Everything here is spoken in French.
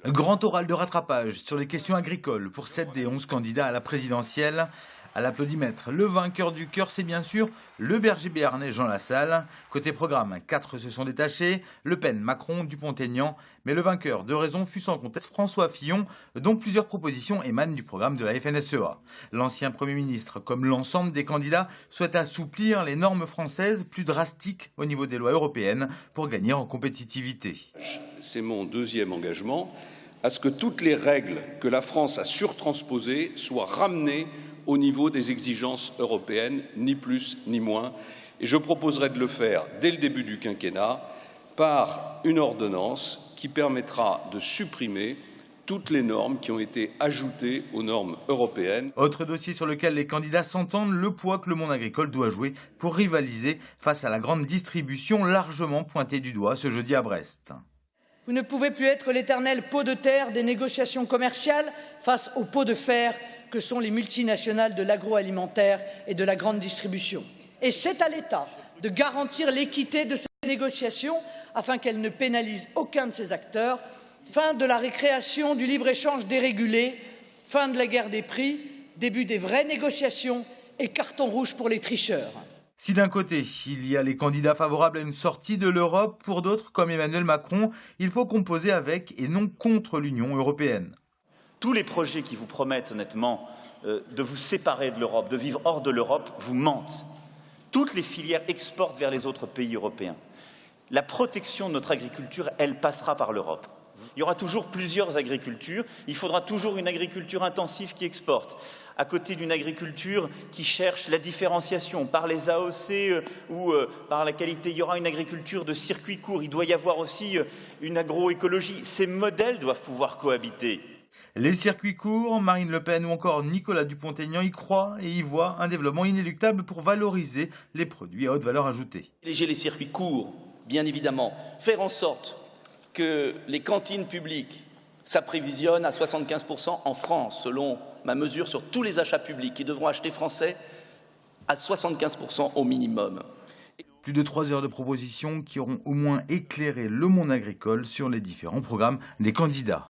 Grand oral de rattrapage sur les questions agricoles pour 7 des 11 candidats à la présidentielle. À l'applaudimètre, le vainqueur du cœur, c'est bien sûr le berger béarnais Jean Lassalle. Côté programme, 4 se sont détachés, Le Pen, Macron, Dupont-Aignan. Mais le vainqueur de raison fut sans conteste François Fillon, dont plusieurs propositions émanent du programme de la FNSEA. L'ancien Premier ministre, comme l'ensemble des candidats, souhaite assouplir les normes françaises plus drastiques au niveau des lois européennes pour gagner en compétitivité. C'est mon deuxième engagement, à ce que toutes les règles que la France a surtransposées soient ramenées au niveau des exigences européennes, ni plus ni moins. Et je proposerai de le faire dès le début du quinquennat par une ordonnance qui permettra de supprimer toutes les normes qui ont été ajoutées aux normes européennes. Autre dossier sur lequel les candidats s'entendent, le poids que le monde agricole doit jouer pour rivaliser face à la grande distribution largement pointée du doigt ce jeudi à Brest. Vous ne pouvez plus être l'éternel pot de terre des négociations commerciales face au pot de fer que sont les multinationales de l'agroalimentaire et de la grande distribution. Et c'est à l'État de garantir l'équité de ces négociations afin qu'elles ne pénalisent aucun de ces acteurs. Fin de la récréation du libre-échange dérégulé, fin de la guerre des prix, début des vraies négociations et carton rouge pour les tricheurs. Si d'un côté, il y a les candidats favorables à une sortie de l'Europe, pour d'autres, comme Emmanuel Macron, il faut composer avec et non contre l'Union européenne. Tous les projets qui vous promettent honnêtement de vous séparer de l'Europe, de vivre hors de l'Europe, vous mentent. Toutes les filières exportent vers les autres pays européens. La protection de notre agriculture, elle passera par l'Europe. Il y aura toujours plusieurs agricultures, il faudra toujours une agriculture intensive qui exporte, à côté d'une agriculture qui cherche la différenciation par les AOC ou par la qualité. Il y aura une agriculture de circuit court, il doit y avoir aussi une agroécologie. Ces modèles doivent pouvoir cohabiter. Les circuits courts, Marine Le Pen ou encore Nicolas Dupont-Aignan y croient et y voient un développement inéluctable pour valoriser les produits à haute valeur ajoutée. Léger les circuits courts, bien évidemment, faire en sorte que les cantines publiques s'approvisionnent à 75% en France, selon ma mesure sur tous les achats publics, qui devront acheter français à 75% au minimum. Plus de 3 heures de propositions qui auront au moins éclairé le monde agricole sur les différents programmes des candidats.